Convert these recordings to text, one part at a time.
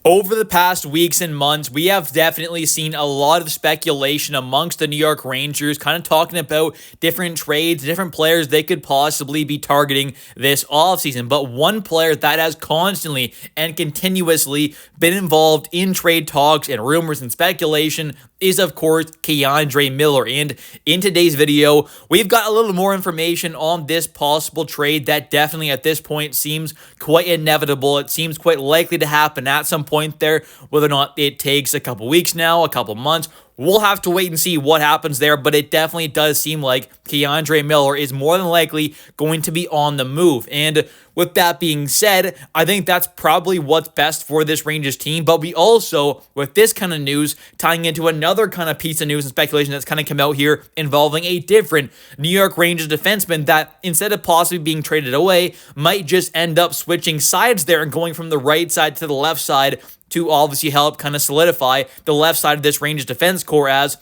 Over the past weeks and months, we have definitely seen a lot of speculation amongst the New York Rangers, kind of talking about different trades, different players they could possibly be targeting this offseason. But one player that has constantly and continuously been involved in trade talks and rumors and speculation is, of course, K'Andre Miller. And in today's video, we've got a little more information on this possible trade that definitely at this point seems quite inevitable. It seems quite likely to happen at some point there. Whether or not it takes a couple weeks now, a couple months, we'll have to wait and see what happens there, but it definitely does seem like K'Andre Miller is more than likely going to be on the move. And with that being said, I think that's probably what's best for this Rangers team. But we also, with this kind of news, tying into another kind of piece of news and speculation that's kind of come out here involving a different New York Rangers defenseman that, instead of possibly being traded away, might just end up switching sides there and going from the right side to the left side to obviously help kind of solidify the left side of this Rangers defense core. As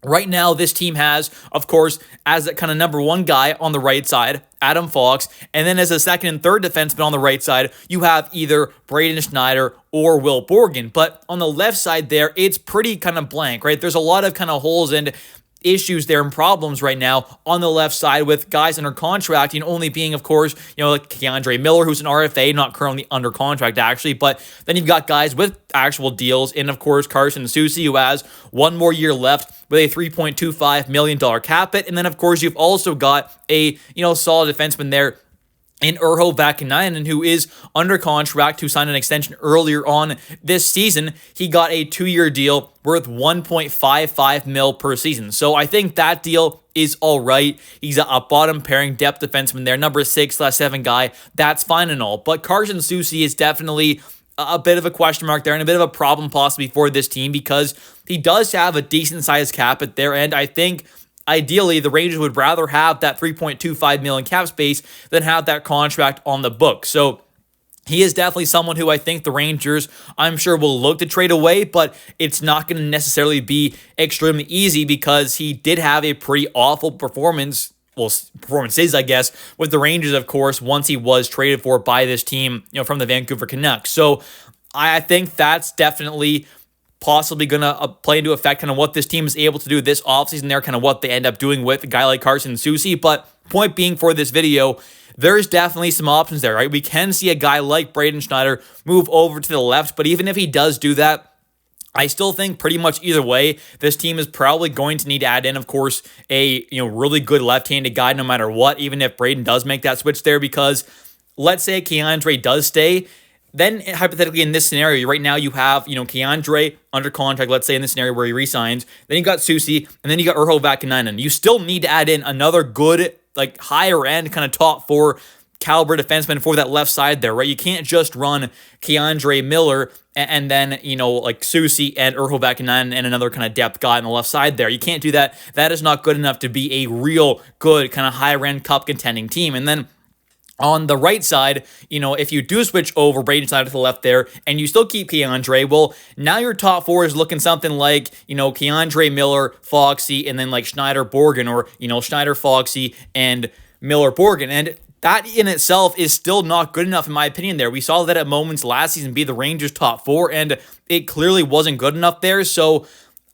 right now, this team has, of course, as that kind of number one guy on the right side, Adam Fox, and then as a second and third defenseman on the right side, you have either Braden Schneider or Will Borgen. But on the left side there, it's pretty kind of blank, right? There's a lot of kind of holes and issues there and problems right now on the left side with guys under contract, and only being, of course, like K'Andre Miller, who's an RFA, not currently under contract actually, but then you've got guys with actual deals, and of course Carson Soucy, who has one more year left with a $3.25 million cap hit, and then of course you've also got a solid defenseman there in Urho Vaakanainen, who is under contract, who signed an extension earlier on this season. He got a 2-year deal worth $1.55 million per season. So I think that deal is all right. He's a bottom pairing depth defenseman there, number 6/7 guy. That's fine and all. But Carson Soucy is definitely a bit of a question mark there and a bit of a problem possibly for this team, because he does have a decent sized cap at their end. I think ideally, the Rangers would rather have that $3.25 million cap space than have that contract on the book. So he is definitely someone who I think the Rangers, I'm sure, will look to trade away, but it's not going to necessarily be extremely easy because he did have a pretty awful performances, I guess, with the Rangers, of course, once he was traded for by this team, from the Vancouver Canucks. So I think that's definitely possibly going to play into effect kind of what this team is able to do this offseason there, kind of what they end up doing with a guy like Carson Soucy. But point being for this video, there's definitely some options there, right? We can see a guy like Braden Schneider move over to the left, but even if he does do that, I still think pretty much either way, this team is probably going to need to add in, of course, a really good left-handed guy no matter what, even if Braden does make that switch there, because let's say K'Andre does stay. Then, hypothetically, in this scenario, right now you have, K'Andre under contract, let's say in this scenario where he resigns. Then you got Soucy, and then you got Urho Vaakanainen. You still need to add in another good, higher-end, kind of top 4 caliber defenseman for that left side there, right? You can't just run K'Andre Miller and then, Soucy and Urho Vaakanainen and another kind of depth guy on the left side there. You can't do that. That is not good enough to be a real good kind of higher-end cup contending team. And then on the right side, if you do switch over Braden Schneider to the left there and you still keep K'Andre, well, now your top 4 is looking something like, K'Andre, Miller, Foxy, and then like Schneider, Borgen, or, Schneider, Foxy, and Miller, Borgen. And that in itself is still not good enough in my opinion there. We saw that at moments last season be the Rangers' top 4, and it clearly wasn't good enough there. So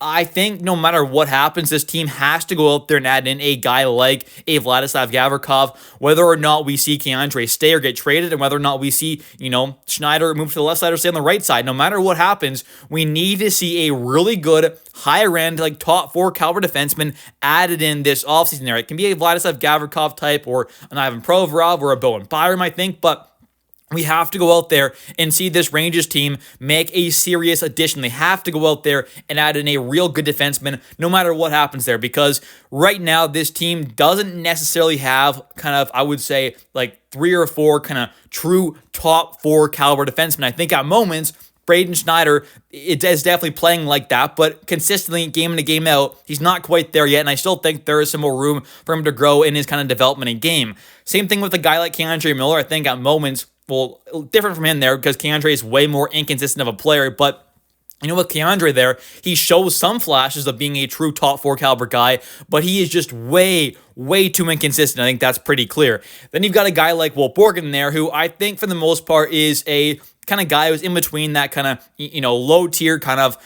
I think no matter what happens, this team has to go out there and add in a guy like a Vladislav Gavrikov, whether or not we see K'Andre stay or get traded, and whether or not we see, Schneider move to the left side or stay on the right side. No matter what happens, we need to see a really good, higher-end, top 4 caliber defenseman added in this offseason there. It can be a Vladislav Gavrikov type, or an Ivan Provorov, or a Bowen Byram, I think, but we have to go out there and see this Rangers team make a serious addition. They have to go out there and add in a real good defenseman no matter what happens there, because right now this team doesn't necessarily have kind of, I would say, 3 or 4 kind of true top 4 caliber defensemen. I think at moments, Braden Schneider is definitely playing like that, but consistently game in and game out, he's not quite there yet, and I still think there is some more room for him to grow in his kind of development in game. Same thing with a guy like K'Andre Miller. I think at moments, different from him there because K'Andre is way more inconsistent of a player, but with K'Andre there, he shows some flashes of being a true top 4 caliber guy, but he is just way too inconsistent. I think that's pretty clear. Then you've got a guy like Will Borgen there, who I think for the most part is a kind of guy who's in between that kind of, low tier kind of,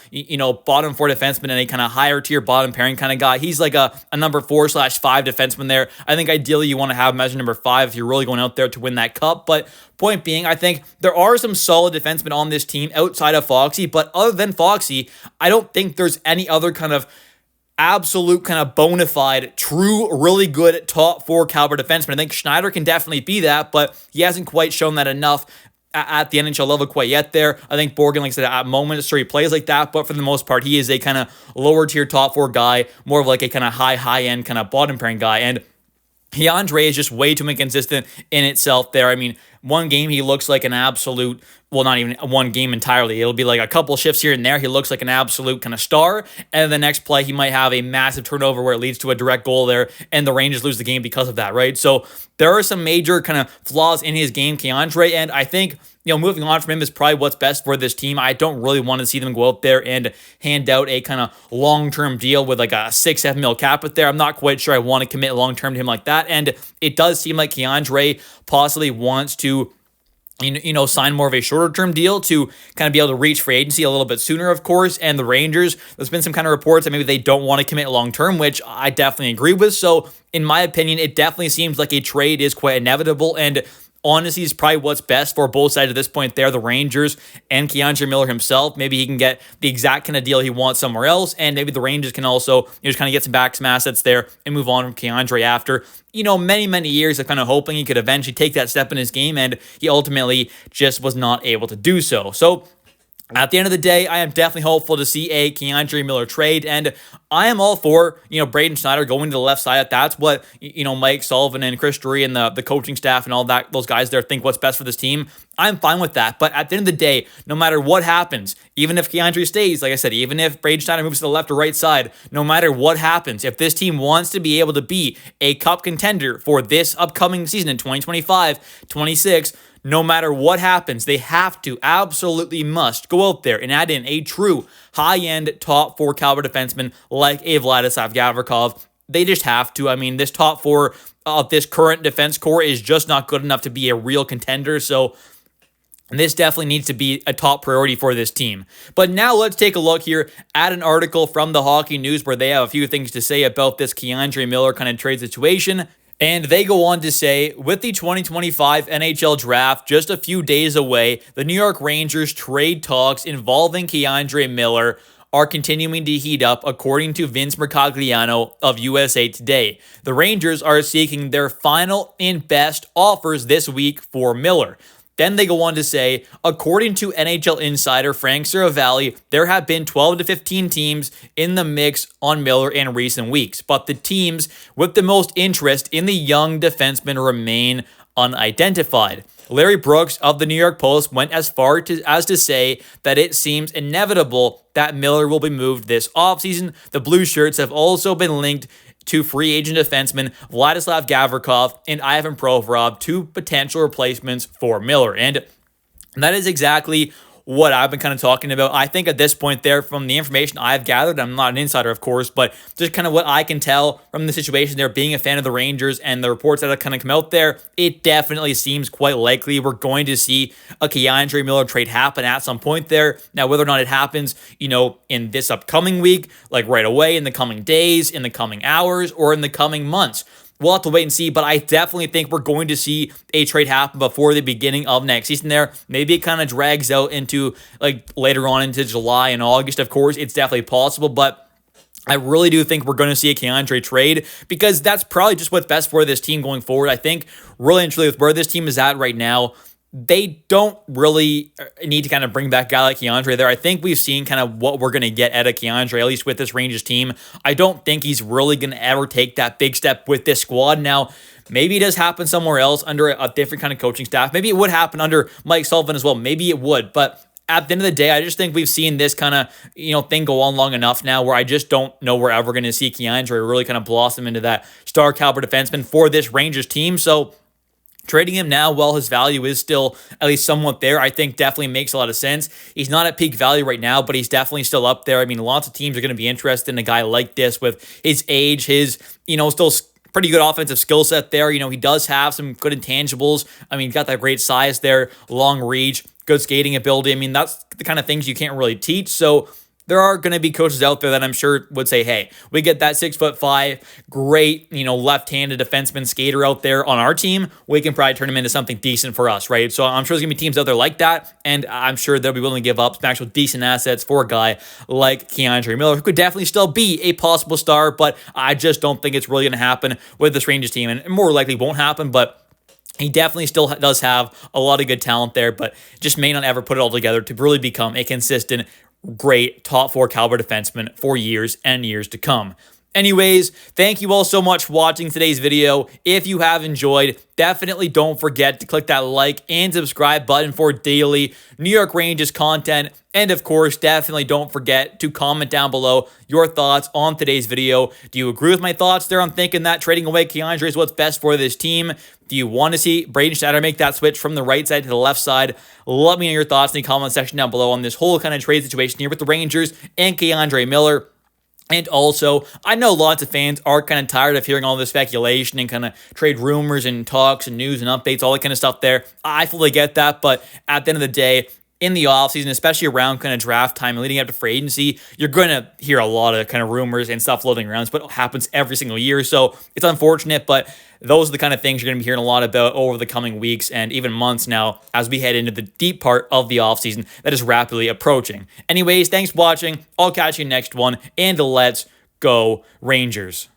bottom four defenseman and a kind of higher tier bottom pairing kind of guy. He's like a number 4/5 defenseman there. I think ideally you want to have him as your number 5 if you're really going out there to win that cup. But point being, I think there are some solid defensemen on this team outside of Foxy, but other than Foxy, I don't think there's any other kind of absolute kind of bona fide, true, really good top 4 caliber defenseman. I think Schneider can definitely be that, but he hasn't quite shown that enough at the NHL level quite yet there. I think Borgen, like I said, at moments, sure, he plays like that, but for the most part, he is a kind of lower tier top 4 guy, more of like a kind of high end kind of bottom pairing guy. And Keandre is just way too inconsistent in itself there. I mean, one game he looks like an absolute, well, not even one game entirely. It'll be like a couple shifts here and there. He looks like an absolute kind of star. And the next play, he might have a massive turnover where it leads to a direct goal there, and the Rangers lose the game because of that, right? So there are some major kind of flaws in his game, Keandre, and I think, moving on from him is probably what's best for this team. I don't really want to see them go out there and hand out a kind of long-term deal with like a 6-7 mil cap out there. I'm not quite sure I want to commit long-term to him like that. And it does seem like Keandre possibly wants to sign more of a shorter-term deal to kind of be able to reach free agency a little bit sooner, of course. And the Rangers, there's been some kind of reports that maybe they don't want to commit long-term, which I definitely agree with. So in my opinion, it definitely seems like a trade is quite inevitable, and honestly is probably what's best for both sides at this point there, the Rangers and Keandre Miller himself. Maybe he can get the exact kind of deal he wants somewhere else, and maybe the Rangers can also just kind of get some assets there and move on from Keandre after, many years of kind of hoping he could eventually take that step in his game, and he ultimately just was not able to do so. So at the end of the day, I am definitely hopeful to see a Keandre Miller trade, and I am all for, Braden Schneider going to the left side. If that's what, Mike Sullivan and Chris Drury and the coaching staff and all that, those guys there think what's best for this team, I'm fine with that. But at the end of the day, no matter what happens, even if Keandre stays, like I said, even if Braden Schneider moves to the left or right side, no matter what happens, if this team wants to be able to be a cup contender for this upcoming season in 2025-26, no matter what happens, they have to, absolutely must, go out there and add in a true high-end top 4 caliber defenseman like a Vladislav Gavrikov. They just have to. I mean, this top 4 of this current defense core is just not good enough to be a real contender, so this definitely needs to be a top priority for this team. But now let's take a look here at an article from the Hockey News where they have a few things to say about this Keandre Miller kind of trade situation. And they go on to say, with the 2025 NHL Draft just a few days away, the New York Rangers trade talks involving Keandre Miller are continuing to heat up, according to Vince Mercogliano of USA Today. The Rangers are seeking their final and best offers this week for Miller. Then they go on to say, according to NHL insider Frank Saravalli, there have been 12 to 15 teams in the mix on Miller in recent weeks, but the teams with the most interest in the young defenseman remain unidentified. Larry Brooks of the New York Post went as far as to say that it seems inevitable that Miller will be moved this offseason. The Blue Shirts have also been linked to free agent defensemen Vladislav Gavrikov and Ivan Provorov, 2 potential replacements for Miller. And that is exactly what I've been kind of talking about. I think at this point there, from the information I've gathered, I'm not an insider, of course, but just kind of what I can tell from the situation there, being a fan of the Rangers and the reports that have kind of come out there, it definitely seems quite likely we're going to see a Keandre Miller trade happen at some point there. Now, whether or not it happens, in this upcoming week, like right away, in the coming days, in the coming hours, or in the coming months, we'll have to wait and see, but I definitely think we're going to see a trade happen before the beginning of next season there. Maybe it kind of drags out into like later on into July and August, of course. It's definitely possible, but I really do think we're going to see a Keandre trade because that's probably just what's best for this team going forward. I think really and truly with where this team is at right now, they don't really need to kind of bring back a guy like Keandre there. I think we've seen kind of what we're going to get out of Keandre, at least with this Rangers team. I don't think he's really going to ever take that big step with this squad. Now, maybe it does happen somewhere else under a different kind of coaching staff. Maybe it would happen under Mike Sullivan as well. Maybe it would, but at the end of the day, I just think we've seen this kind of, thing go on long enough now where I just don't know we're ever going to see Keandre really kind of blossom into that star caliber defenseman for this Rangers team. So trading him now while his value is still at least somewhat there, I think definitely makes a lot of sense. He's not at peak value right now, but he's definitely still up there. I mean, lots of teams are going to be interested in a guy like this with his age, his, still pretty good offensive skill set there. You know, he does have some good intangibles. I mean, he's got that great size there, long reach, good skating ability. I mean, that's the kind of things you can't really teach. So there are going to be coaches out there that I'm sure would say, hey, we get that 6'5", great, left-handed defenseman skater out there on our team. We can probably turn him into something decent for us, right? So I'm sure there's going to be teams out there like that, and I'm sure they'll be willing to give up some actual decent assets for a guy like Keandre Miller, who could definitely still be a possible star, but I just don't think it's really going to happen with this Rangers team, and more likely won't happen, but he definitely still does have a lot of good talent there, but just may not ever put it all together to really become a consistent, great top 4 caliber defenseman for years and years to come. Anyways, thank you all so much for watching today's video. If you have enjoyed, definitely don't forget to click that like and subscribe button for daily New York Rangers content. And of course, definitely don't forget to comment down below your thoughts on today's video. Do you agree with my thoughts there on thinking that trading away Keandre is what's best for this team? Do you want to see Braden Schneider make that switch from the right side to the left side? Let me know your thoughts in the comment section down below on this whole kind of trade situation here with the Rangers and Keandre Miller. And also, I know lots of fans are kind of tired of hearing all this speculation and kind of trade rumors and talks and news and updates, all that kind of stuff there. I fully get that, but at the end of the day, in the offseason, especially around kind of draft time and leading up to free agency, you're going to hear a lot of kind of rumors and stuff floating around. It's what happens every single year, so it's unfortunate, but those are the kind of things you're going to be hearing a lot about over the coming weeks and even months now as we head into the deep part of the offseason that is rapidly approaching. Anyways, thanks for watching. I'll catch you next one, and let's go Rangers.